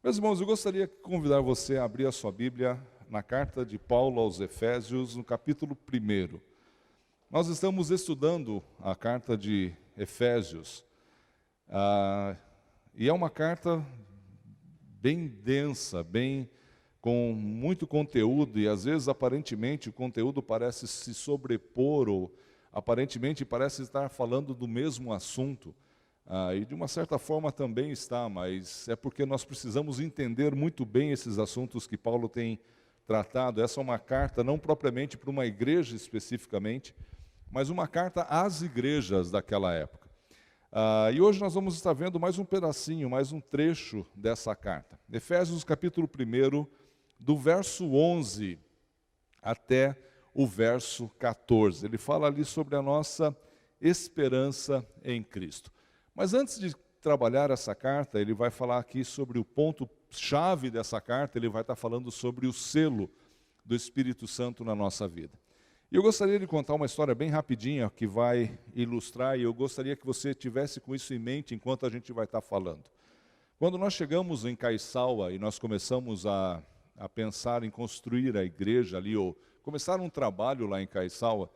Meus irmãos, eu gostaria de convidar você a abrir a sua Bíblia na carta de Paulo aos Efésios, no capítulo 1. Nós estamos estudando a carta de Efésios, e é uma carta bem densa, com muito conteúdo, e às vezes aparentemente o conteúdo parece se sobrepor, ou aparentemente parece estar falando do mesmo assunto. E de uma certa forma também está, mas é porque nós precisamos entender muito bem esses assuntos que Paulo tem tratado. Essa é uma carta não propriamente para uma igreja especificamente, mas uma carta às igrejas daquela época. E hoje nós vamos estar vendo mais um pedacinho, mais um trecho dessa carta. Efésios capítulo 1, do verso 11 até o verso 14. Ele fala ali sobre a nossa esperança em Cristo. Mas antes de trabalhar essa carta, ele vai falar aqui sobre o ponto-chave dessa carta, ele vai estar falando sobre o selo do Espírito Santo na nossa vida. E eu gostaria de contar uma história bem rapidinha que vai ilustrar, e eu gostaria que você tivesse com isso em mente enquanto a gente vai estar falando. Quando nós chegamos em Caiçaua e nós começamos a pensar em construir a igreja ali, ou começar um trabalho lá em Caiçaua,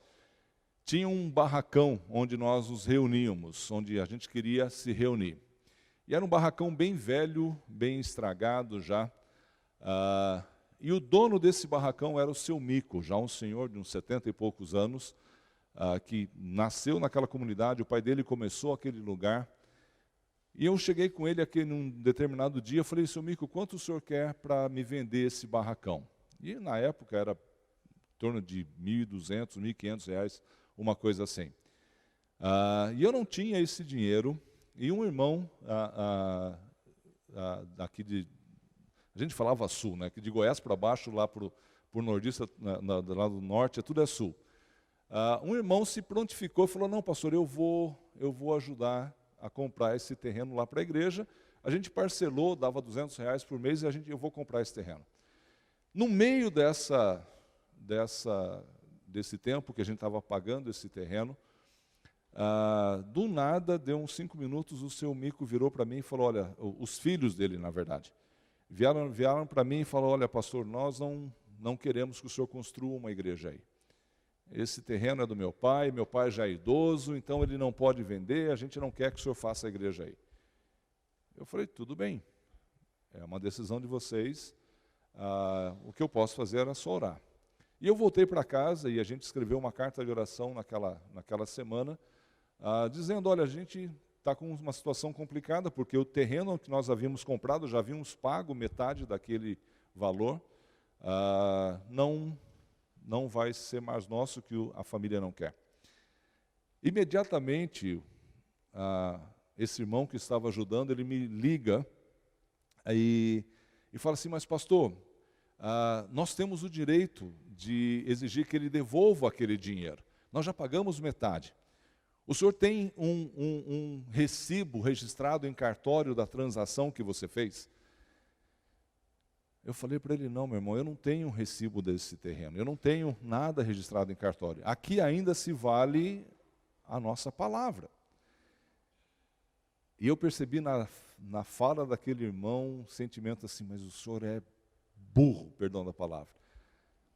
tinha um barracão onde nós nos reuníamos, onde a gente queria se reunir. E era um barracão bem velho, bem estragado já. E o dono desse barracão era o seu Mico, já um senhor de uns 70 e poucos anos, que nasceu naquela comunidade, o pai dele começou aquele lugar. E eu cheguei com ele aqui num determinado dia, falei, seu Mico, quanto o senhor quer para me vender esse barracão? E na época era em torno de R$1.200, R$1.500, uma coisa assim. E eu não tinha esse dinheiro, e um irmão daqui de... A gente falava sul, né? Que de Goiás para baixo, lá para o nordista, do lado do norte, tudo é sul. Um irmão se prontificou e falou, não, pastor, eu vou ajudar a comprar esse terreno lá para a igreja. A gente parcelou, dava R$200 por mês, e eu vou comprar esse terreno. No meio desse tempo que a gente estava pagando esse terreno, do nada, deu uns 5 minutos, o seu Mico virou para mim e falou, olha, os filhos dele, na verdade, vieram para mim e falaram, olha, pastor, nós não queremos que o senhor construa uma igreja aí. Esse terreno é do meu pai já é idoso, então ele não pode vender, a gente não quer que o senhor faça a igreja aí. Eu falei, tudo bem, é uma decisão de vocês, o que eu posso fazer era só orar. E eu voltei para casa e a gente escreveu uma carta de oração naquela semana, dizendo, olha, a gente está com uma situação complicada, porque o terreno que nós havíamos comprado, já havíamos pago metade daquele valor, não vai ser mais nosso, que a família não quer. Imediatamente, esse irmão que estava ajudando, ele me liga e fala assim, mas pastor, nós temos o direito de exigir que ele devolva aquele dinheiro. Nós já pagamos metade. O senhor tem um recibo registrado em cartório da transação que você fez? Eu falei para ele, não, meu irmão, eu não tenho um recibo desse terreno, eu não tenho nada registrado em cartório. Aqui ainda se vale a nossa palavra. E eu percebi na fala daquele irmão um sentimento assim, mas o senhor é burro, perdão da palavra.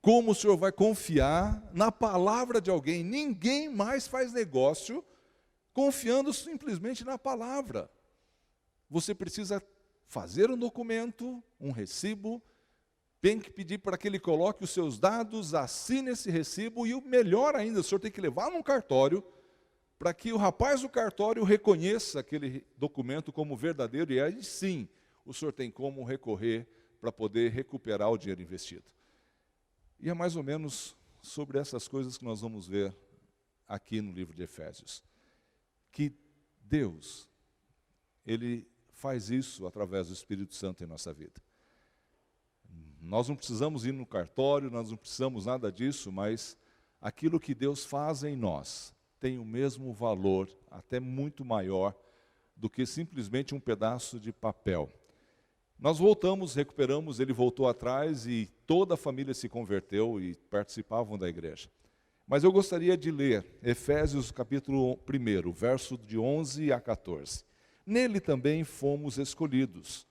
Como o senhor vai confiar na palavra de alguém? Ninguém mais faz negócio confiando simplesmente na palavra. Você precisa fazer um documento, um recibo, tem que pedir para que ele coloque os seus dados, assine esse recibo, e o melhor ainda, o senhor tem que levar num cartório, para que o rapaz do cartório reconheça aquele documento como verdadeiro, e aí sim, o senhor tem como recorrer para poder recuperar o dinheiro investido. E é mais ou menos sobre essas coisas que nós vamos ver aqui no livro de Efésios. Que Deus, Ele faz isso através do Espírito Santo em nossa vida. Nós não precisamos ir no cartório, nós não precisamos nada disso, mas aquilo que Deus faz em nós tem o mesmo valor, até muito maior, do que simplesmente um pedaço de papel. Nós voltamos, recuperamos, ele voltou atrás e toda a família se converteu e participavam da igreja. Mas eu gostaria de ler Efésios capítulo 1, verso de 11 a 14. Nele também fomos escolhidos,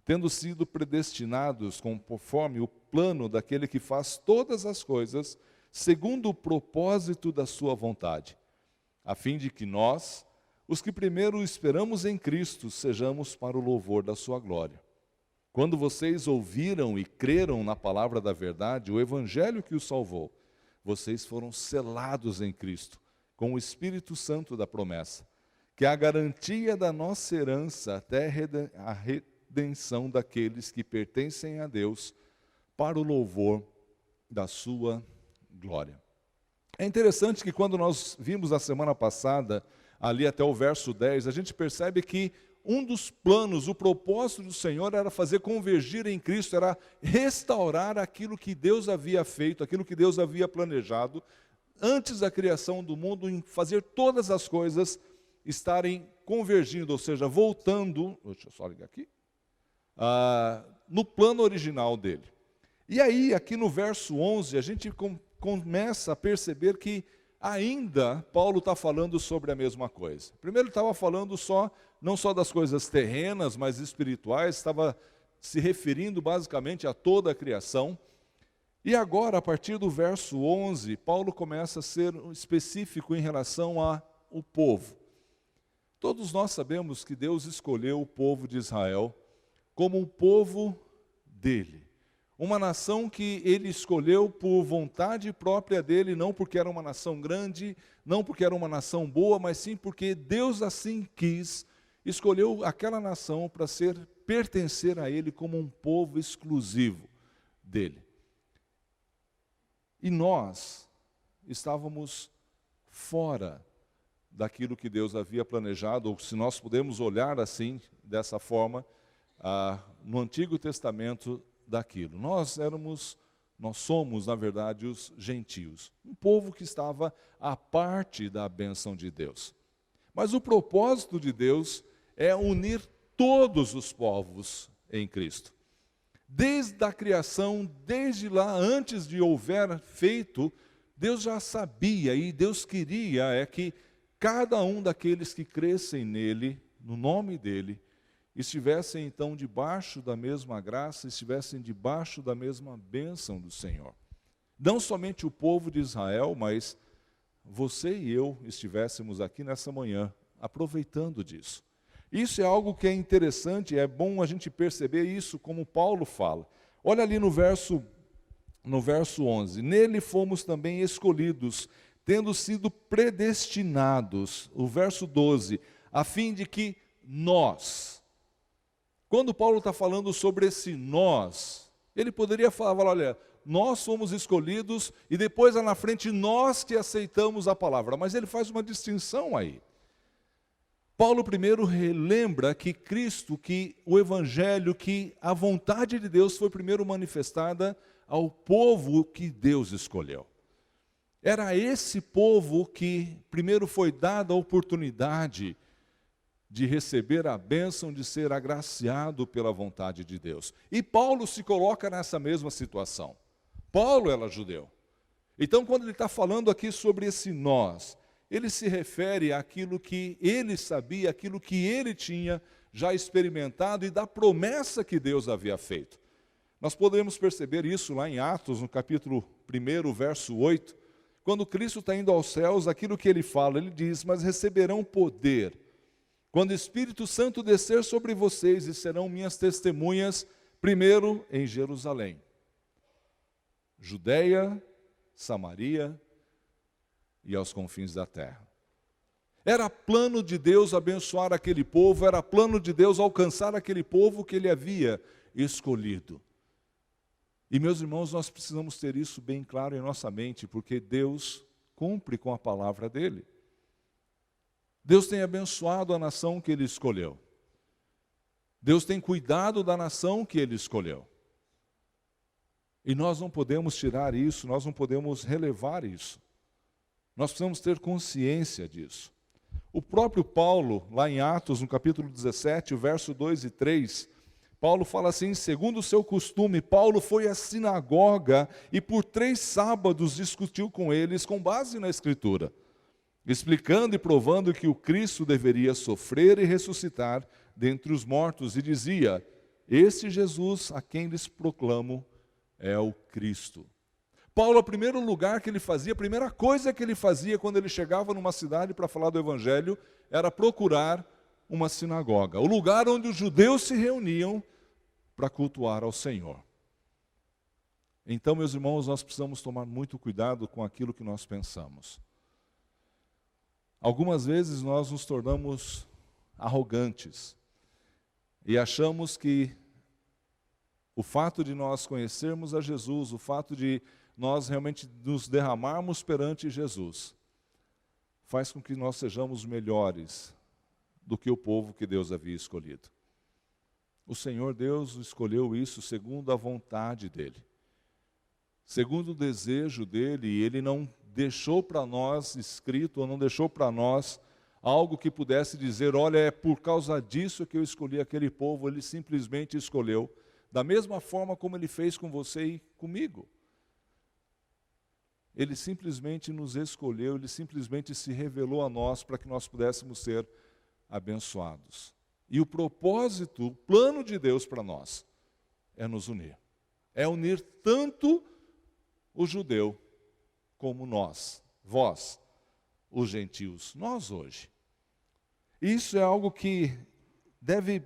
tendo sido predestinados conforme o plano daquele que faz todas as coisas, segundo o propósito da sua vontade, a fim de que nós, os que primeiro esperamos em Cristo, sejamos para o louvor da sua glória. Quando vocês ouviram e creram na palavra da verdade, o evangelho que os salvou, vocês foram selados em Cristo, com o Espírito Santo da promessa, que é a garantia da nossa herança até a redenção daqueles que pertencem a Deus, para o louvor da sua glória. É interessante que quando nós vimos a semana passada, ali até o verso 10, a gente percebe que um dos planos, o propósito do Senhor era fazer convergir em Cristo, era restaurar aquilo que Deus havia feito, aquilo que Deus havia planejado, antes da criação do mundo, em fazer todas as coisas estarem convergindo, ou seja, voltando, deixa eu só ligar aqui, no plano original dele. E aí, aqui no verso 11, a gente começa a perceber que ainda Paulo está falando sobre a mesma coisa. Primeiro ele estava falando não só das coisas terrenas, mas espirituais, estava se referindo basicamente a toda a criação. E agora, a partir do verso 11, Paulo começa a ser específico em relação ao povo. Todos nós sabemos que Deus escolheu o povo de Israel como um povo dele. Uma nação que ele escolheu por vontade própria dele, não porque era uma nação grande, não porque era uma nação boa, mas sim porque Deus assim quis, escolheu aquela nação para pertencer a ele como um povo exclusivo dele. E nós estávamos fora daquilo que Deus havia planejado, ou se nós podemos olhar assim, dessa forma, no Antigo Testamento, daquilo. Nós somos, na verdade, os gentios, um povo que estava à parte da bênção de Deus. Mas o propósito de Deus é unir todos os povos em Cristo. Desde a criação, desde lá, antes de houver feito, Deus já sabia e Deus queria que cada um daqueles que crescem nele, no nome dele, estivessem então debaixo da mesma graça, estivessem debaixo da mesma bênção do Senhor. Não somente o povo de Israel, mas você e eu estivéssemos aqui nessa manhã, aproveitando disso. Isso é algo que é interessante, é bom a gente perceber isso, como Paulo fala. Olha ali no verso 11, nele fomos também escolhidos, tendo sido predestinados, o verso 12, a fim de que nós... Quando Paulo está falando sobre esse nós, ele poderia falar, olha, nós fomos escolhidos e depois lá na frente nós que aceitamos a palavra. Mas ele faz uma distinção aí. Paulo primeiro relembra que Cristo, que o Evangelho, que a vontade de Deus foi primeiro manifestada ao povo que Deus escolheu. Era esse povo que primeiro foi dada a oportunidade de receber a bênção de ser agraciado pela vontade de Deus. E Paulo se coloca nessa mesma situação. Paulo era judeu. Então, quando ele está falando aqui sobre esse nós, ele se refere àquilo que ele sabia, aquilo que ele tinha já experimentado e da promessa que Deus havia feito. Nós podemos perceber isso lá em Atos, no capítulo 1, verso 8, quando Cristo está indo aos céus, aquilo que ele fala, ele diz, mas receberão poder quando o Espírito Santo descer sobre vocês e serão minhas testemunhas, primeiro em Jerusalém, Judeia, Samaria e aos confins da terra. Era plano de Deus abençoar aquele povo, era plano de Deus alcançar aquele povo que ele havia escolhido. E meus irmãos, nós precisamos ter isso bem claro em nossa mente, porque Deus cumpre com a palavra dele. Deus tem abençoado a nação que ele escolheu. Deus tem cuidado da nação que ele escolheu. E nós não podemos tirar isso, nós não podemos relevar isso. Nós precisamos ter consciência disso. O próprio Paulo, lá em Atos, no capítulo 17, o verso 2 e 3, Paulo fala assim, segundo o seu costume, Paulo foi à sinagoga e por 3 sábados discutiu com eles com base na Escritura, explicando e provando que o Cristo deveria sofrer e ressuscitar dentre os mortos, e dizia, Esse Jesus a quem lhes proclamo é o Cristo. Paulo, o primeiro lugar que ele fazia, a primeira coisa que ele fazia quando ele chegava numa cidade para falar do Evangelho, era procurar uma sinagoga, o lugar onde os judeus se reuniam para cultuar ao Senhor. Então, meus irmãos, nós precisamos tomar muito cuidado com aquilo que nós pensamos. Algumas vezes nós nos tornamos arrogantes e achamos que o fato de nós conhecermos a Jesus, o fato de nós realmente nos derramarmos perante Jesus, faz com que nós sejamos melhores do que o povo que Deus havia escolhido. O Senhor Deus escolheu isso segundo a vontade dEle, segundo o desejo dEle, e Ele não deixou para nós escrito, ou não deixou para nós algo que pudesse dizer, olha, é por causa disso que eu escolhi aquele povo. Ele simplesmente escolheu, da mesma forma como Ele fez com você e comigo. Ele simplesmente nos escolheu, Ele simplesmente se revelou a nós para que nós pudéssemos ser abençoados. E o propósito, o plano de Deus para nós é nos unir. É unir tanto o judeu como nós, vós, os gentios, nós hoje. Isso é algo que deve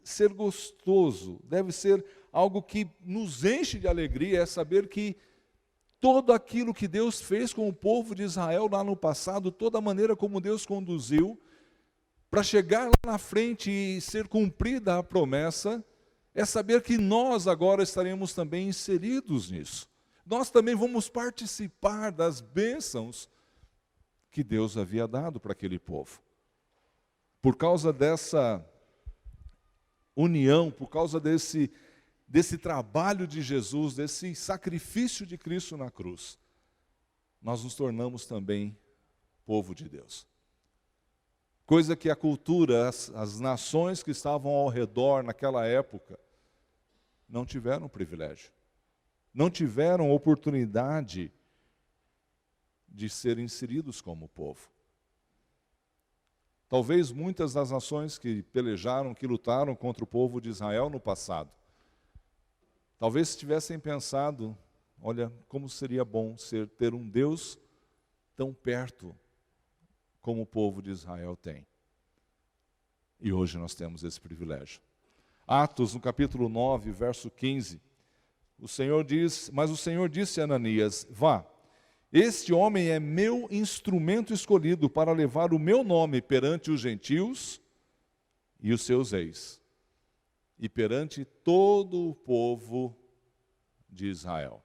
ser gostoso, deve ser algo que nos enche de alegria, é saber que todo aquilo que Deus fez com o povo de Israel lá no passado, toda a maneira como Deus conduziu, para chegar lá na frente e ser cumprida a promessa, é saber que nós agora estaremos também inseridos nisso. Nós também vamos participar das bênçãos que Deus havia dado para aquele povo. Por causa dessa união, por causa desse trabalho de Jesus, desse sacrifício de Cristo na cruz, nós nos tornamos também povo de Deus. Coisa que a cultura, as nações que estavam ao redor naquela época, não tiveram privilégio, não tiveram oportunidade de serem inseridos como povo. Talvez muitas das nações que pelejaram, que lutaram contra o povo de Israel no passado, talvez tivessem pensado, olha, como seria bom ter um Deus tão perto como o povo de Israel tem. E hoje nós temos esse privilégio. Atos, no capítulo 9, verso 15, o Senhor diz, mas o Senhor disse a Ananias, vá, este homem é meu instrumento escolhido para levar o meu nome perante os gentios e os seus reis, e perante todo o povo de Israel.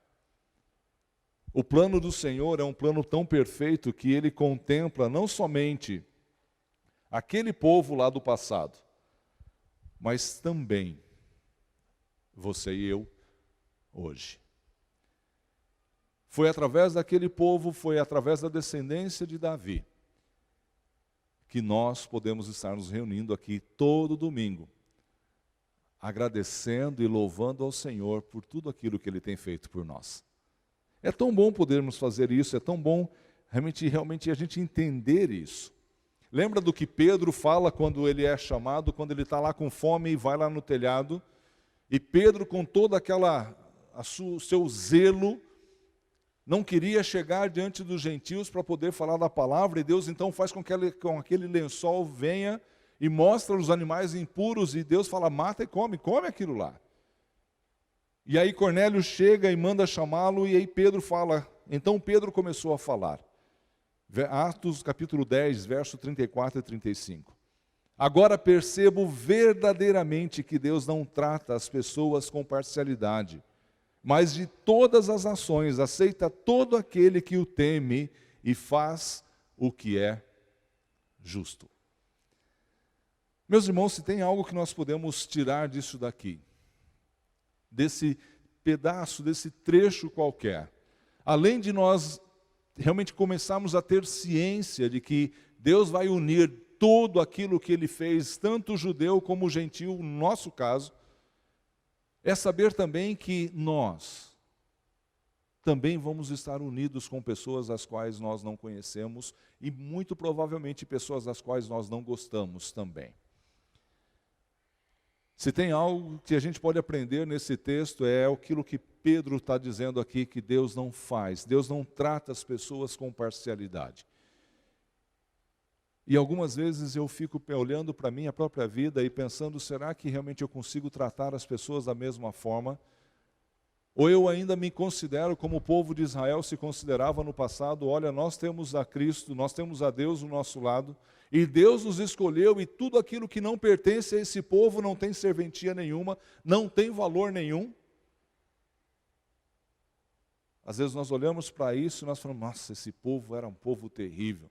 O plano do Senhor é um plano tão perfeito que ele contempla não somente aquele povo lá do passado, mas também você e eu hoje. Foi através daquele povo, foi através da descendência de Davi, que nós podemos estar nos reunindo aqui todo domingo, agradecendo e louvando ao Senhor por tudo aquilo que Ele tem feito por nós. É tão bom podermos fazer isso, é tão bom realmente a gente entender isso. Lembra do que Pedro fala quando ele é chamado, quando ele está lá com fome e vai lá no telhado, e Pedro, com toda seu zelo, não queria chegar diante dos gentios para poder falar da palavra, e Deus então faz com que aquele lençol venha e mostra os animais impuros, e Deus fala, mata e come aquilo lá. E aí Cornélio chega e manda chamá-lo, e aí Pedro fala, então Pedro começou a falar. Atos capítulo 10, verso 34 e 35. Agora percebo verdadeiramente que Deus não trata as pessoas com parcialidade, mas de todas as nações aceita todo aquele que o teme e faz o que é justo. Meus irmãos, se tem algo que nós podemos tirar disso daqui, desse pedaço, desse trecho qualquer, além de nós realmente começarmos a ter ciência de que Deus vai unir tudo aquilo que Ele fez, tanto o judeu como o gentio, no nosso caso, é saber também que nós também vamos estar unidos com pessoas as quais nós não conhecemos e muito provavelmente pessoas das quais nós não gostamos também. Se tem algo que a gente pode aprender nesse texto, é aquilo que Pedro está dizendo aqui, que Deus não faz. Deus não trata as pessoas com parcialidade. E algumas vezes eu fico olhando para a minha própria vida e pensando, será que realmente eu consigo tratar as pessoas da mesma forma? Ou eu ainda me considero como o povo de Israel se considerava no passado, olha, nós temos a Cristo, nós temos a Deus do nosso lado, e Deus nos escolheu, e tudo aquilo que não pertence a esse povo não tem serventia nenhuma, não tem valor nenhum. Às vezes nós olhamos para isso e nós falamos, nossa, esse povo era um povo terrível.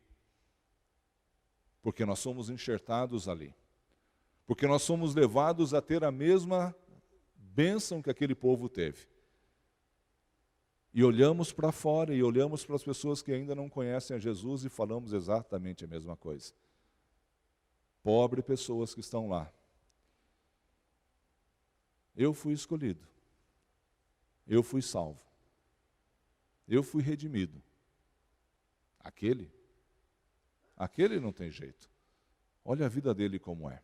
Porque nós somos enxertados ali. Porque nós somos levados a ter a mesma bênção que aquele povo teve. E olhamos para fora e olhamos para as pessoas que ainda não conhecem a Jesus e falamos exatamente a mesma coisa. Pobre pessoas que estão lá. Eu fui escolhido. Eu fui salvo. Eu fui redimido. Aquele não tem jeito. Olha a vida dele como é.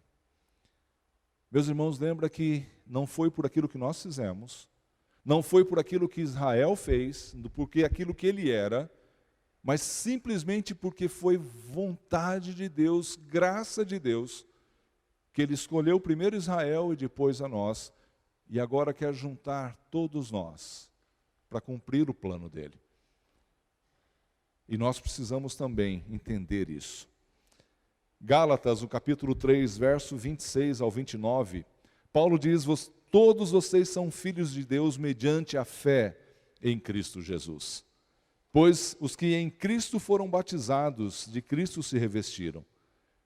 Meus irmãos, lembra que não foi por aquilo que nós fizemos, não foi por aquilo que Israel fez, porque aquilo que ele era, mas simplesmente porque foi vontade de Deus, graça de Deus, que ele escolheu primeiro Israel e depois a nós, e agora quer juntar todos nós para cumprir o plano dele. E nós precisamos também entender isso. Gálatas, no capítulo 3, verso 26 ao 29, Paulo diz, todos vocês são filhos de Deus mediante a fé em Cristo Jesus. Pois os que em Cristo foram batizados, de Cristo se revestiram.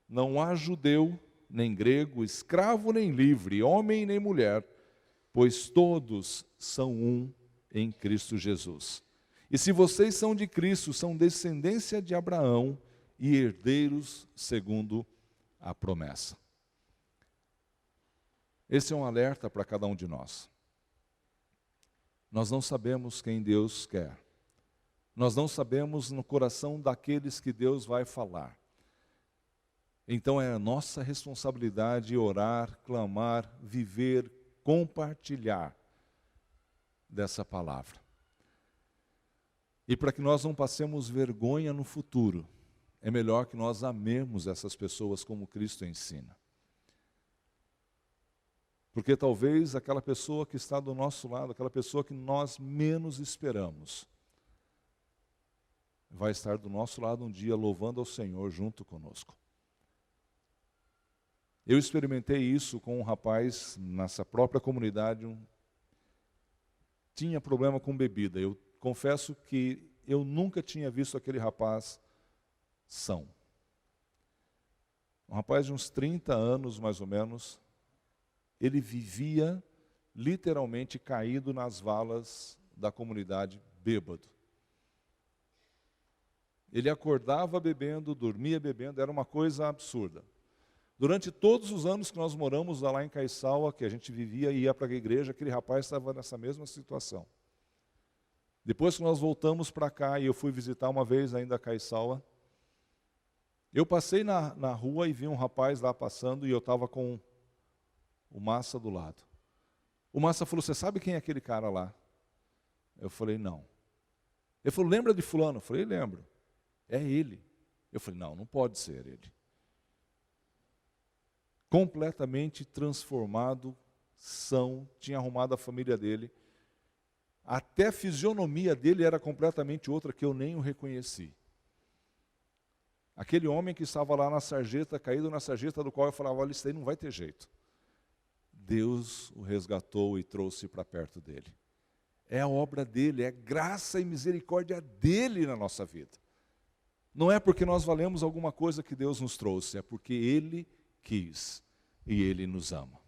Não há judeu, nem grego, escravo nem livre, homem nem mulher, pois todos são um em Cristo Jesus. E se vocês são de Cristo, são descendência de Abraão e herdeiros segundo a promessa. Esse é um alerta para cada um de nós. Nós não sabemos quem Deus quer. Nós não sabemos no coração daqueles que Deus vai falar. Então é a nossa responsabilidade orar, clamar, viver, compartilhar dessa palavra. E para que nós não passemos vergonha no futuro, é melhor que nós amemos essas pessoas como Cristo ensina. Porque talvez aquela pessoa que está do nosso lado, aquela pessoa que nós menos esperamos, vai estar do nosso lado um dia louvando ao Senhor junto conosco. Eu experimentei isso com um rapaz nessa própria comunidade, tinha problema com bebida. Eu confesso que eu nunca tinha visto aquele rapaz são. Um rapaz de uns 30 anos, mais ou menos, ele vivia literalmente caído nas valas da comunidade, bêbado. Ele acordava bebendo, dormia bebendo, era uma coisa absurda. Durante todos os anos que nós moramos lá em Caiçaua, que a gente vivia e ia para a igreja, aquele rapaz estava nessa mesma situação. Depois que nós voltamos para cá, e eu fui visitar uma vez ainda Caiçaua, eu passei na rua e vi um rapaz lá passando, e eu estava com o Massa do lado. O Massa falou, você sabe quem é aquele cara lá? Eu falei, não. Ele falou, lembra de fulano? Eu falei, lembro. É ele. Eu falei, não pode ser ele. Completamente transformado, tinha arrumado a família dele. Até a fisionomia dele era completamente outra, que eu nem o reconheci. Aquele homem que estava lá na sarjeta, caído na sarjeta, do qual eu falava, olha, isso aí não vai ter jeito. Deus o resgatou e trouxe para perto dele. É a obra dele, é graça e misericórdia dele na nossa vida. Não é porque nós valemos alguma coisa que Deus nos trouxe, é porque Ele quis e Ele nos ama.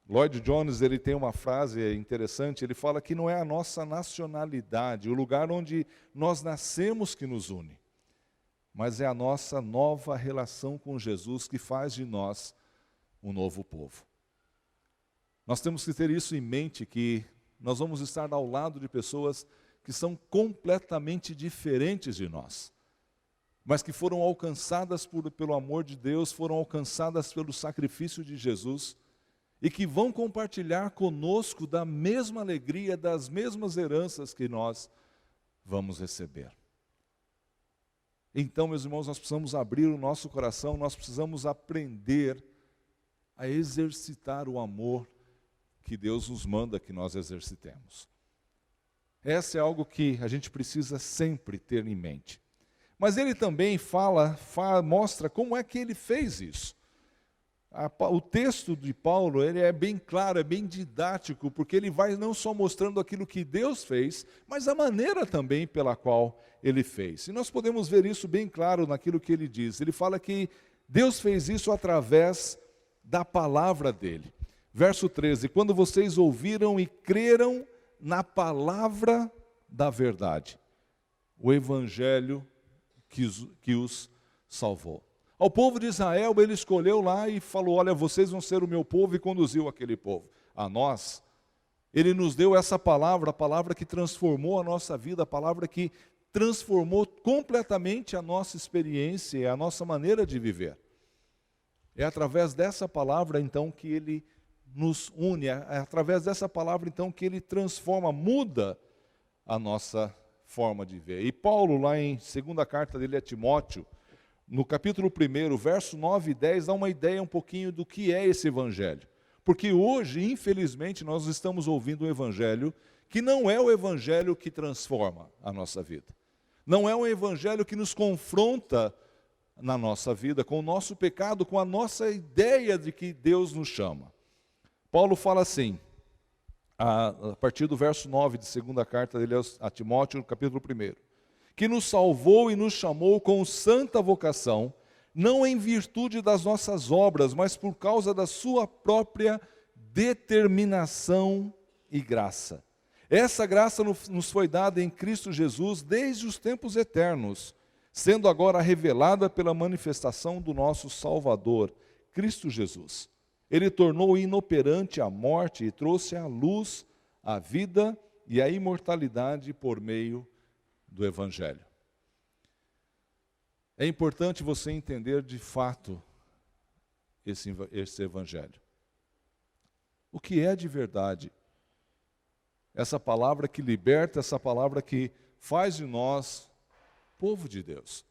Lloyd Jones, ele tem uma frase interessante, ele fala que não é a nossa nacionalidade, o lugar onde nós nascemos que nos une, mas é a nossa nova relação com Jesus que faz de nós um novo povo. Nós temos que ter isso em mente, que nós vamos estar ao lado de pessoas que são completamente diferentes de nós. mas que foram alcançadas pelo amor de Deus, foram alcançadas pelo sacrifício de Jesus, e que vão compartilhar conosco da mesma alegria, das mesmas heranças que nós vamos receber. Então, meus irmãos, nós precisamos abrir o nosso coração, nós precisamos aprender a exercitar o amor que Deus nos manda que nós exercitemos. Essa é algo que a gente precisa sempre ter em mente. Mas ele também mostra como é que ele fez isso. O texto de Paulo, ele é bem claro, é bem didático, porque ele vai não só mostrando aquilo que Deus fez, mas a maneira também pela qual ele fez. E nós podemos ver isso bem claro naquilo que ele diz. Ele fala que Deus fez isso através da palavra dele. Verso 13, quando vocês ouviram e creram na palavra da verdade, o evangelho que os salvou. Ao povo de Israel, ele escolheu lá e falou, olha, vocês vão ser o meu povo, e conduziu aquele povo. A nós, ele nos deu essa palavra, a palavra que transformou a nossa vida, a palavra que transformou completamente a nossa experiência e a nossa maneira de viver. É através dessa palavra, então, que ele nos une, é através dessa palavra, então, que ele transforma, muda a nossa forma de ver. E Paulo, lá em segunda carta dele a Timóteo, no capítulo 1, verso 9 e 10, dá uma ideia um pouquinho do que é esse evangelho. Porque hoje, infelizmente, nós estamos ouvindo um evangelho que não é o evangelho que transforma a nossa vida. Não é um evangelho que nos confronta na nossa vida, com o nosso pecado, com a nossa ideia de que Deus nos chama. Paulo fala assim, a partir do verso 9 de segunda carta dele a Timóteo, no capítulo 1, que nos salvou e nos chamou com santa vocação, não em virtude das nossas obras, mas por causa da sua própria determinação e graça. Essa graça nos foi dada em Cristo Jesus desde os tempos eternos, sendo agora revelada pela manifestação do nosso Salvador, Cristo Jesus. Ele tornou inoperante a morte e trouxe à luz a vida e a imortalidade por meio do Evangelho. É importante você entender de fato esse Evangelho. O que é de verdade? Essa palavra que liberta, essa palavra que faz de nós povo de Deus.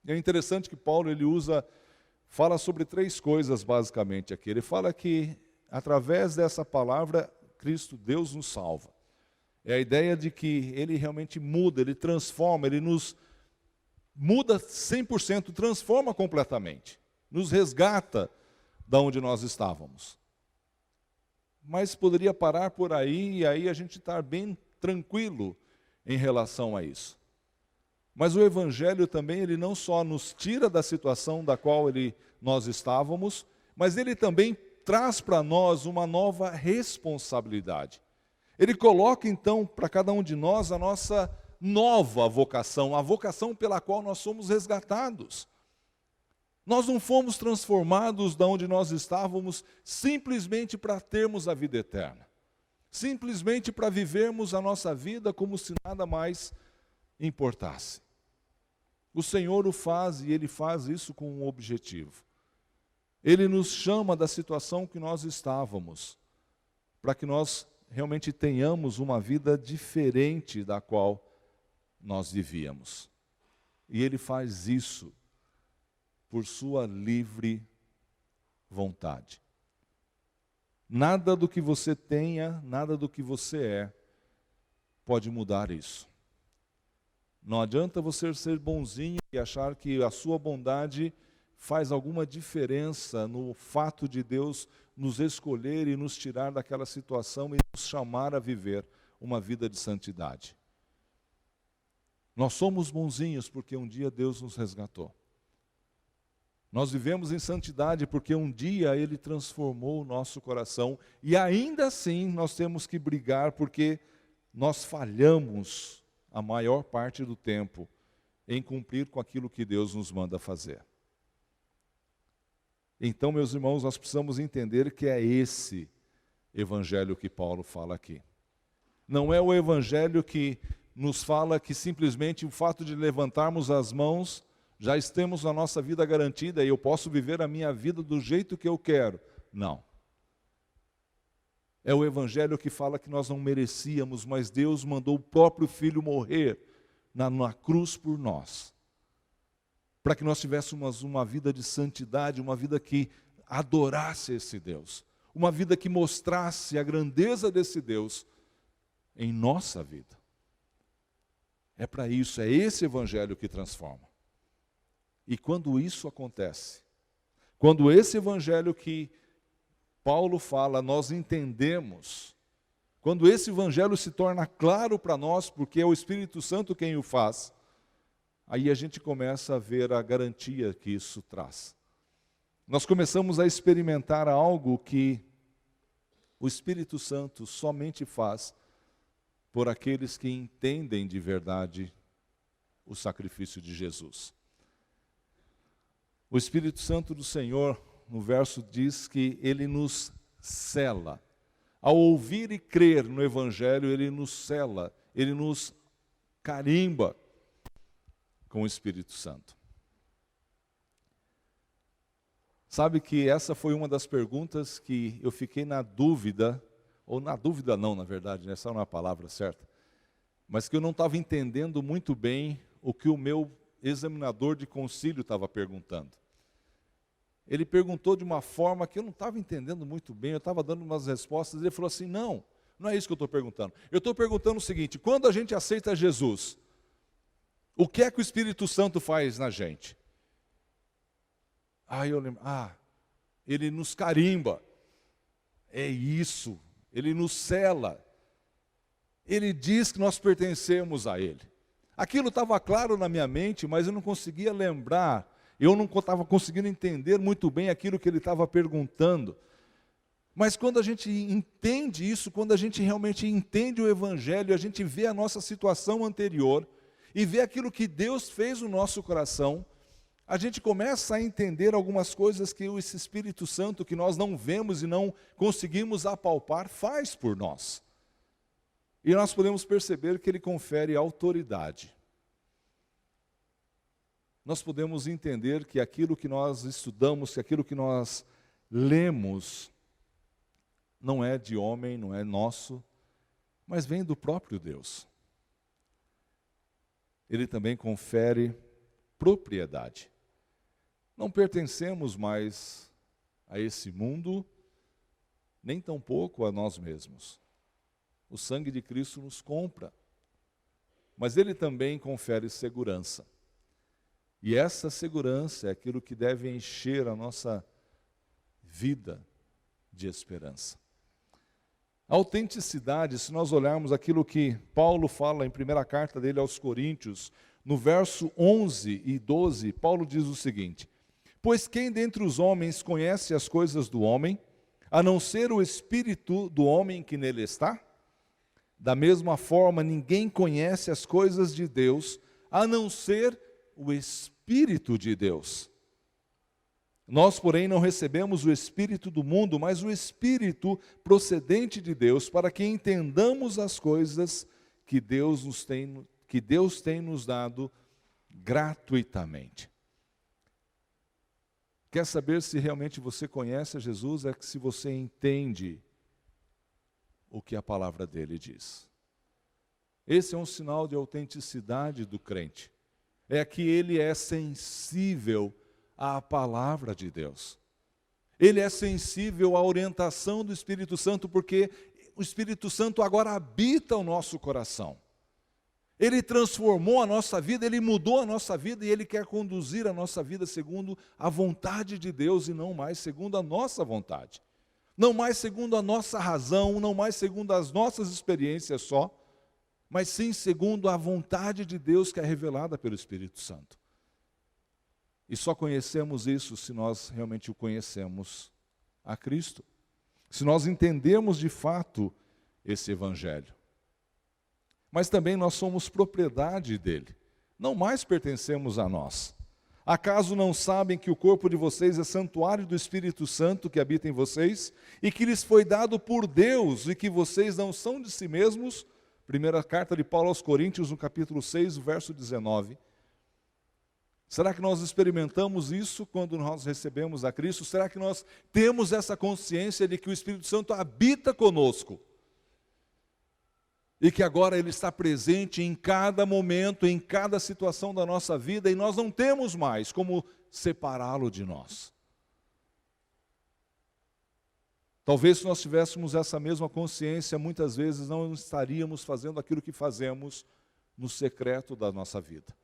E é interessante que Paulo fala sobre 3 coisas basicamente aqui. Ele fala que através dessa palavra, Cristo, Deus nos salva. É a ideia de que ele realmente muda, ele transforma, ele nos muda 100%, transforma completamente, nos resgata da onde nós estávamos. Mas poderia parar por aí e aí a gente estar bem tranquilo em relação a isso. Mas o Evangelho também, ele não só nos tira da situação da qual nós estávamos, mas ele também traz para nós uma nova responsabilidade. Ele coloca então para cada um de nós a nossa nova vocação, a vocação pela qual nós somos resgatados. Nós não fomos transformados da onde nós estávamos simplesmente para termos a vida eterna. Simplesmente para vivermos a nossa vida como se nada mais importasse. O Senhor o faz e Ele faz isso com um objetivo. Ele nos chama da situação que nós estávamos, para que nós realmente tenhamos uma vida diferente da qual nós vivíamos. E Ele faz isso por sua livre vontade. Nada do que você tenha, nada do que você é, pode mudar isso. Não adianta você ser bonzinho e achar que a sua bondade faz alguma diferença no fato de Deus nos escolher e nos tirar daquela situação e nos chamar a viver uma vida de santidade. Nós somos bonzinhos porque um dia Deus nos resgatou. Nós vivemos em santidade porque um dia Ele transformou o nosso coração e ainda assim nós temos que brigar porque nós falhamos a maior parte do tempo em cumprir com aquilo que Deus nos manda fazer. Então, meus irmãos, nós precisamos entender que é esse evangelho que Paulo fala aqui. Não é o evangelho que nos fala que simplesmente o fato de levantarmos as mãos já temos a nossa vida garantida e eu posso viver a minha vida do jeito que eu quero. Não. É o Evangelho que fala que nós não merecíamos, mas Deus mandou o próprio Filho morrer na cruz por nós, para que nós tivéssemos uma vida de santidade, uma vida que adorasse esse Deus, uma vida que mostrasse a grandeza desse Deus em nossa vida. É para isso, é esse Evangelho que transforma. E quando isso acontece, quando esse Evangelho que Paulo fala, nós entendemos, quando esse Evangelho se torna claro para nós, porque é o Espírito Santo quem o faz, aí a gente começa a ver a garantia que isso traz. Nós começamos a experimentar algo que o Espírito Santo somente faz por aqueles que entendem de verdade o sacrifício de Jesus. O Espírito Santo do Senhor, no verso diz que ele nos sela. Ao ouvir e crer no Evangelho, ele nos sela, ele nos carimba com o Espírito Santo. Sabe que essa foi uma das perguntas que eu fiquei na dúvida, ou na dúvida não, na verdade, essa não é a palavra certa, mas que eu não estava entendendo muito bem o que o meu examinador de concílio estava perguntando. Ele perguntou de uma forma que eu não estava entendendo muito bem, eu estava dando umas respostas, ele falou assim, não é isso que eu estou perguntando. Eu estou perguntando o seguinte, quando a gente aceita Jesus, o que é que o Espírito Santo faz na gente? Eu lembro, ele nos carimba, é isso, ele nos sela, ele diz que nós pertencemos a ele. Aquilo estava claro na minha mente, mas eu não conseguia lembrar, eu não estava conseguindo entender muito bem aquilo que ele estava perguntando. Mas quando a gente entende isso, quando a gente realmente entende o Evangelho, a gente vê a nossa situação anterior e vê aquilo que Deus fez no nosso coração, a gente começa a entender algumas coisas que esse Espírito Santo, que nós não vemos e não conseguimos apalpar, faz por nós. E nós podemos perceber que ele confere autoridade. Nós podemos entender que aquilo que nós estudamos, que aquilo que nós lemos, não é de homem, não é nosso, mas vem do próprio Deus. Ele também confere propriedade. Não pertencemos mais a esse mundo, nem tampouco a nós mesmos. O sangue de Cristo nos compra, mas ele também confere segurança. E essa segurança é aquilo que deve encher a nossa vida de esperança. A autenticidade, se nós olharmos aquilo que Paulo fala em primeira carta dele aos Coríntios, no verso 11 e 12, Paulo diz o seguinte: pois quem dentre os homens conhece as coisas do homem, a não ser o espírito do homem que nele está? Da mesma forma, ninguém conhece as coisas de Deus, a não ser o Espírito de Deus. Nós, porém, não recebemos o Espírito do mundo, mas o Espírito procedente de Deus, para que entendamos as coisas que Deus tem nos dado gratuitamente. Quer saber se realmente você conhece a Jesus? É que se você entende o que a palavra dele diz. Esse é um sinal de autenticidade do crente. É que ele é sensível à palavra de Deus. Ele é sensível à orientação do Espírito Santo, porque o Espírito Santo agora habita o nosso coração. Ele transformou a nossa vida, ele mudou a nossa vida e ele quer conduzir a nossa vida segundo a vontade de Deus e não mais segundo a nossa vontade. Não mais segundo a nossa razão, não mais segundo as nossas experiências só, mas sim segundo a vontade de Deus que é revelada pelo Espírito Santo. E só conhecemos isso se nós realmente o conhecemos a Cristo. Se nós entendemos de fato esse Evangelho. Mas também nós somos propriedade dele. Não mais pertencemos a nós. Acaso não sabem que o corpo de vocês é santuário do Espírito Santo que habita em vocês e que lhes foi dado por Deus e que vocês não são de si mesmos? Primeira carta de Paulo aos Coríntios, no capítulo 6, verso 19. Será que nós experimentamos isso quando nós recebemos a Cristo? Será que nós temos essa consciência de que o Espírito Santo habita conosco? E que agora Ele está presente em cada momento, em cada situação da nossa vida, e nós não temos mais como separá-lo de nós. Talvez se nós tivéssemos essa mesma consciência, muitas vezes não estaríamos fazendo aquilo que fazemos no secreto da nossa vida.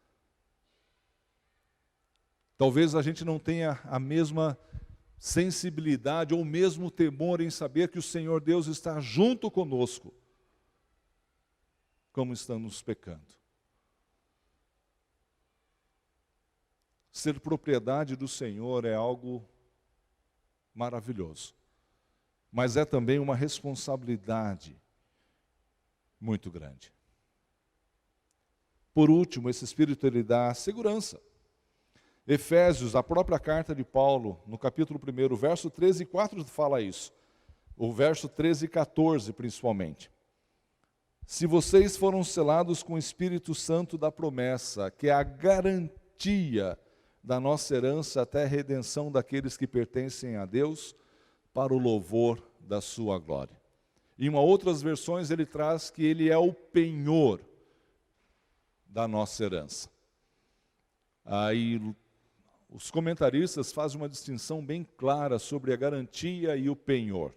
Talvez a gente não tenha a mesma sensibilidade ou o mesmo temor em saber que o Senhor Deus está junto conosco, como estamos pecando. Ser propriedade do Senhor é algo maravilhoso, mas é também uma responsabilidade muito grande. Por último, esse Espírito ele dá segurança. Efésios, a própria carta de Paulo, no capítulo 1, verso 13 e 4 fala isso. O verso 13 e 14 principalmente. Se vocês foram selados com o Espírito Santo da promessa, que é a garantia da nossa herança até a redenção daqueles que pertencem a Deus, para o louvor da sua glória. Em outras versões ele traz que ele é o penhor da nossa herança. Aí os comentaristas fazem uma distinção bem clara sobre a garantia e o penhor.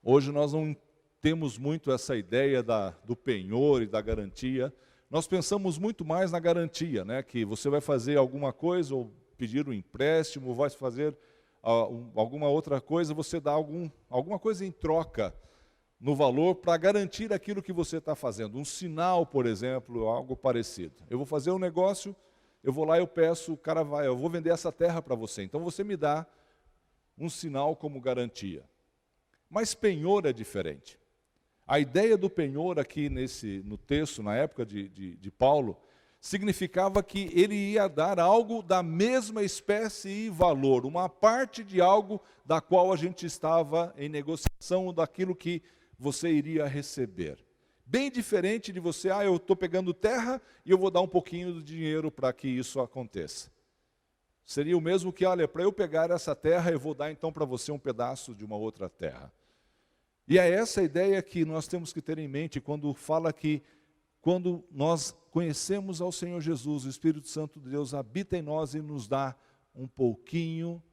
Hoje nós não temos muito essa ideia do penhor e da garantia. Nós pensamos muito mais na garantia, né? Que você vai fazer alguma coisa, ou pedir um empréstimo, ou vai fazer alguma outra coisa, você dá alguma coisa em troca no valor para garantir aquilo que você está fazendo. Um sinal, por exemplo, algo parecido. Eu vou fazer um negócio, eu vou lá e eu peço, o cara vai, eu vou vender essa terra para você, então você me dá um sinal como garantia. Mas penhor é diferente. A ideia do penhor aqui no texto, na época de Paulo, significava que ele ia dar algo da mesma espécie e valor, uma parte de algo da qual a gente estava em negociação, daquilo que você iria receber. Bem diferente de você, eu estou pegando terra e eu vou dar um pouquinho de dinheiro para que isso aconteça. Seria o mesmo que, olha, para eu pegar essa terra, eu vou dar então para você um pedaço de uma outra terra. E é essa ideia que nós temos que ter em mente quando fala que, quando nós conhecemos ao Senhor Jesus, o Espírito Santo de Deus habita em nós e nos dá um pouquinho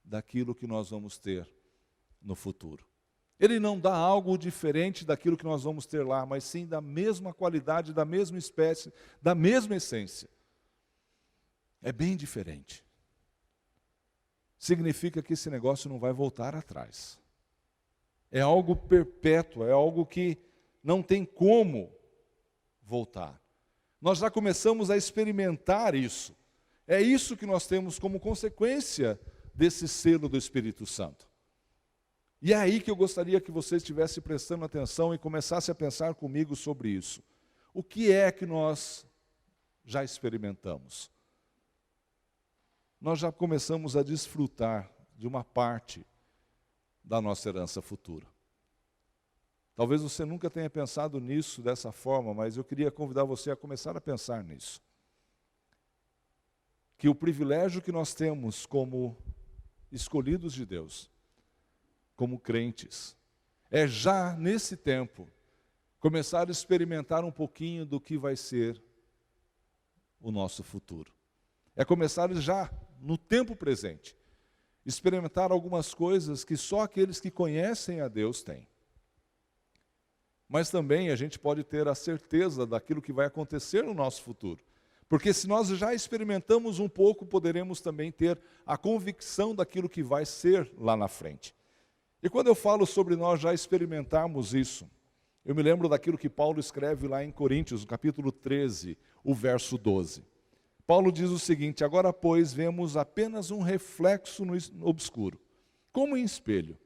daquilo que nós vamos ter no futuro. Ele não dá algo diferente daquilo que nós vamos ter lá, mas sim da mesma qualidade, da mesma espécie, da mesma essência. É bem diferente. Significa que esse negócio não vai voltar atrás. É algo perpétuo, é algo que não tem como voltar. Nós já começamos a experimentar isso. É isso que nós temos como consequência desse selo do Espírito Santo. E é aí que eu gostaria que você estivesse prestando atenção e começasse a pensar comigo sobre isso. O que é que nós já experimentamos? Nós já começamos a desfrutar de uma parte da nossa herança futura. Talvez você nunca tenha pensado nisso dessa forma, mas eu queria convidar você a começar a pensar nisso. Que o privilégio que nós temos como escolhidos de Deus, como crentes, é já nesse tempo começar a experimentar um pouquinho do que vai ser o nosso futuro. É começar já no tempo presente, experimentar algumas coisas que só aqueles que conhecem a Deus têm. Mas também a gente pode ter a certeza daquilo que vai acontecer no nosso futuro. Porque se nós já experimentamos um pouco, poderemos também ter a convicção daquilo que vai ser lá na frente. E quando eu falo sobre nós já experimentarmos isso, eu me lembro daquilo que Paulo escreve lá em Coríntios, no capítulo 13, o verso 12. Paulo diz o seguinte: agora, pois, vemos apenas um reflexo no obscuro, como em espelho,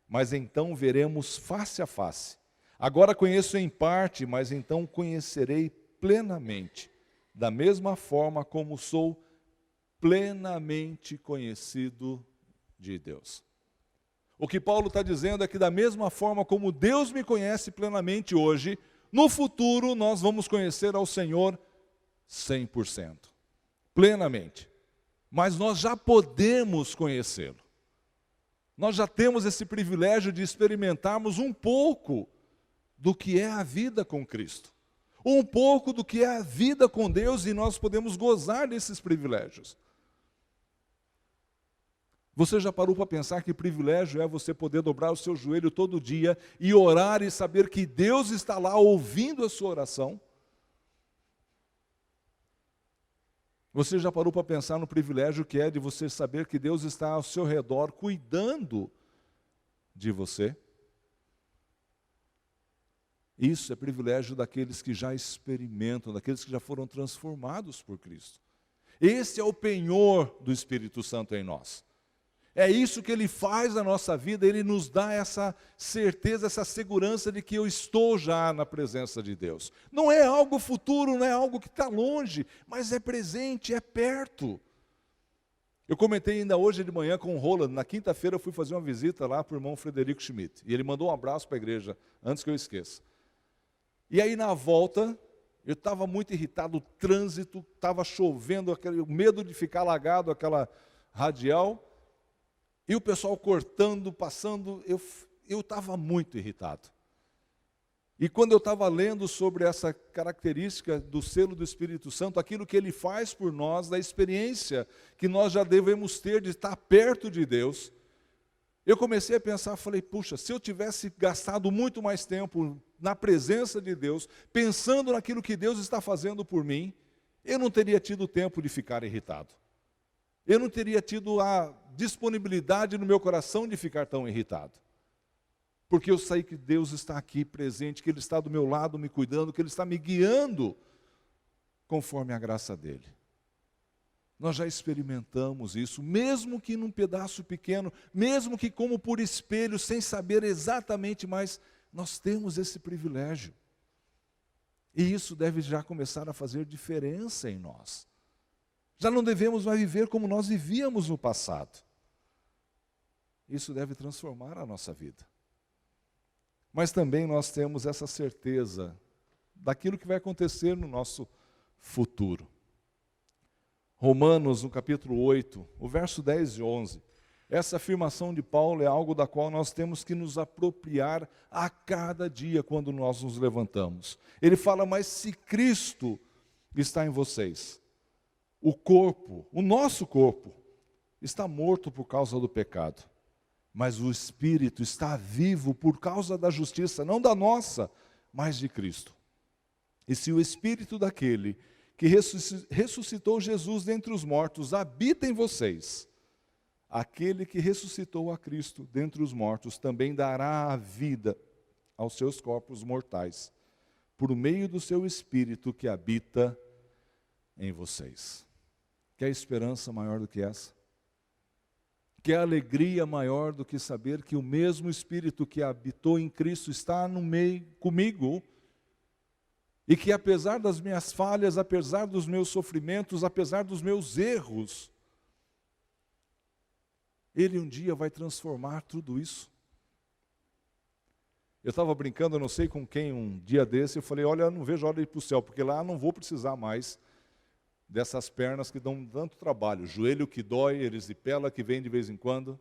mas então veremos face a face. Agora conheço em parte, mas então conhecerei plenamente, da mesma forma como sou plenamente conhecido de Deus. O que Paulo está dizendo é que da mesma forma como Deus me conhece plenamente hoje, no futuro nós vamos conhecer ao Senhor 100%. plenamente. Mas nós já podemos conhecê-lo. Nós já temos esse privilégio de experimentarmos um pouco do que é a vida com Cristo. Um pouco do que é a vida com Deus, e nós podemos gozar desses privilégios. Você já parou para pensar que privilégio é você poder dobrar o seu joelho todo dia e orar e saber que Deus está lá ouvindo a sua oração? Você já parou para pensar no privilégio que é de você saber que Deus está ao seu redor cuidando de você? Isso é privilégio daqueles que já experimentam, daqueles que já foram transformados por Cristo. Esse é o penhor do Espírito Santo em nós. É isso que Ele faz na nossa vida, Ele nos dá essa certeza, essa segurança de que eu estou já na presença de Deus. Não é algo futuro, não é algo que está longe, mas é presente, é perto. Eu comentei ainda hoje de manhã com o Roland, na quinta-feira eu fui fazer uma visita lá para o irmão Frederico Schmidt, e ele mandou um abraço para a igreja, antes que eu esqueça. E aí na volta, eu estava muito irritado, o trânsito, estava chovendo, o medo de ficar alagado, aquela radial, e o pessoal cortando, passando, eu estava muito irritado. E quando eu estava lendo sobre essa característica do selo do Espírito Santo, aquilo que ele faz por nós, da experiência que nós já devemos ter de estar perto de Deus, eu comecei a pensar, falei, puxa, se eu tivesse gastado muito mais tempo na presença de Deus, pensando naquilo que Deus está fazendo por mim, eu não teria tido tempo de ficar irritado. Eu não teria tido a disponibilidade no meu coração de ficar tão irritado. Porque eu sei que Deus está aqui presente, que Ele está do meu lado me cuidando, que Ele está me guiando conforme a graça dEle. Nós já experimentamos isso, mesmo que num pedaço pequeno, mesmo que como por espelho, sem saber exatamente, mas nós temos esse privilégio. E isso deve já começar a fazer diferença em nós. Já não devemos mais viver como nós vivíamos no passado. Isso deve transformar a nossa vida. Mas também nós temos essa certeza daquilo que vai acontecer no nosso futuro. Romanos, no capítulo 8, o verso 10 e 11. Essa afirmação de Paulo é algo da qual nós temos que nos apropriar a cada dia quando nós nos levantamos. Ele fala, mas se Cristo está em vocês, o corpo, o nosso corpo, está morto por causa do pecado, mas o Espírito está vivo por causa da justiça, não da nossa, mas de Cristo. E se o Espírito daquele que ressuscitou Jesus dentre os mortos habita em vocês, aquele que ressuscitou a Cristo dentre os mortos também dará a vida aos seus corpos mortais, por meio do seu Espírito que habita em vocês. Quer esperança maior do que essa? Quer alegria maior do que saber que o mesmo Espírito que habitou em Cristo está no meio comigo? E que apesar das minhas falhas, apesar dos meus sofrimentos, apesar dos meus erros, Ele um dia vai transformar tudo isso. Eu estava brincando, eu não sei com quem, um dia desse, eu falei, olha, eu não vejo a hora de ir para o céu, porque lá eu não vou precisar mais dessas pernas que dão tanto trabalho, joelho que dói, erisipela que vem de vez em quando.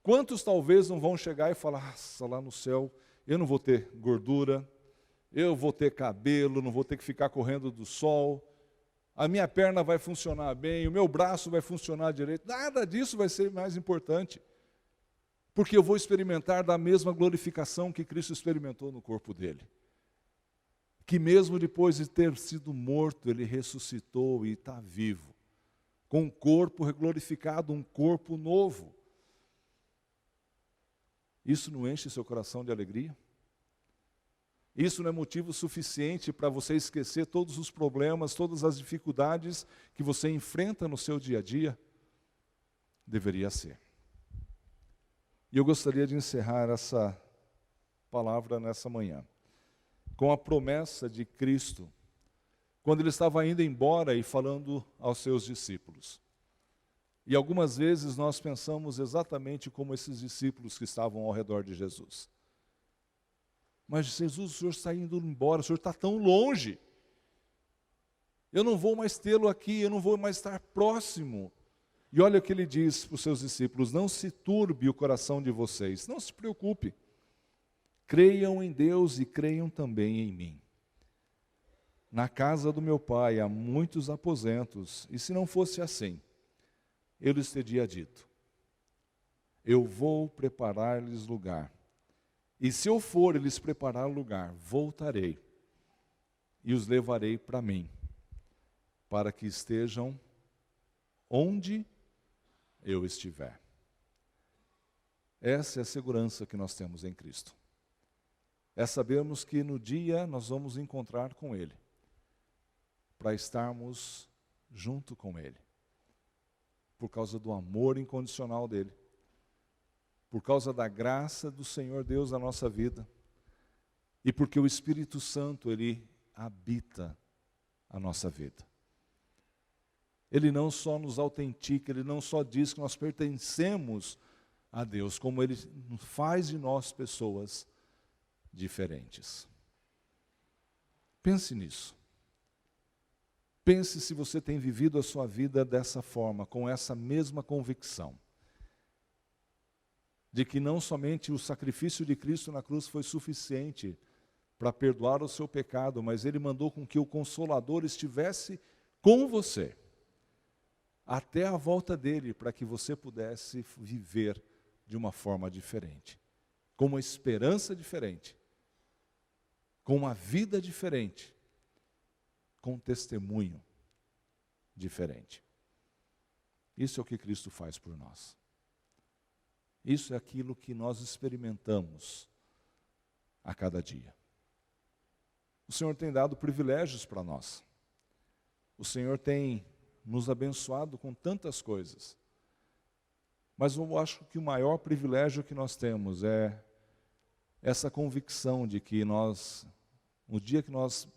Quantos talvez não vão chegar e falar, nossa, lá no céu eu não vou ter gordura, eu vou ter cabelo, não vou ter que ficar correndo do sol, a minha perna vai funcionar bem, o meu braço vai funcionar direito, nada disso vai ser mais importante, porque eu vou experimentar da mesma glorificação que Cristo experimentou no corpo dele. Que mesmo depois de ter sido morto, Ele ressuscitou e está vivo, com um corpo glorificado, um corpo novo. Isso não enche seu coração de alegria? Isso não é motivo suficiente para você esquecer todos os problemas, todas as dificuldades que você enfrenta no seu dia a dia? Deveria ser. E eu gostaria de encerrar essa palavra nessa manhã com a promessa de Cristo, quando Ele estava indo embora e falando aos seus discípulos. E algumas vezes nós pensamos exatamente como esses discípulos que estavam ao redor de Jesus. Mas Jesus, o Senhor está indo embora, o Senhor está tão longe. Eu não vou mais tê-lo aqui, eu não vou mais estar próximo. E olha o que ele diz para os seus discípulos: não se turbe o coração de vocês, não se preocupe. Creiam em Deus e creiam também em mim. Na casa do meu pai há muitos aposentos, e se não fosse assim, eu lhes teria dito: eu vou preparar-lhes lugar. E se eu for lhes preparar lugar, voltarei e os levarei para mim, para que estejam onde eu estiver. Essa é a segurança que nós temos em Cristo. É sabermos que no dia nós vamos encontrar com Ele, para estarmos junto com Ele, por causa do amor incondicional dEle, por causa da graça do Senhor Deus na nossa vida, e porque o Espírito Santo, Ele habita a nossa vida. Ele não só nos autentica, Ele não só diz que nós pertencemos a Deus, como Ele faz de nós pessoas diferentes. Pense nisso. Pense se você tem vivido a sua vida dessa forma, com essa mesma convicção, de que não somente o sacrifício de Cristo na cruz foi suficiente para perdoar o seu pecado, mas Ele mandou com que o Consolador estivesse com você, até a volta dEle, para que você pudesse viver de uma forma diferente, com uma esperança diferente, com uma vida diferente, com um testemunho diferente. Isso é o que Cristo faz por nós. Isso é aquilo que nós experimentamos a cada dia. O Senhor tem dado privilégios para nós. O Senhor tem nos abençoado com tantas coisas. Mas eu acho que o maior privilégio que nós temos é essa convicção de que nós, no dia que nós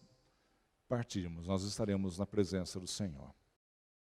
partirmos, nós estaremos na presença do Senhor.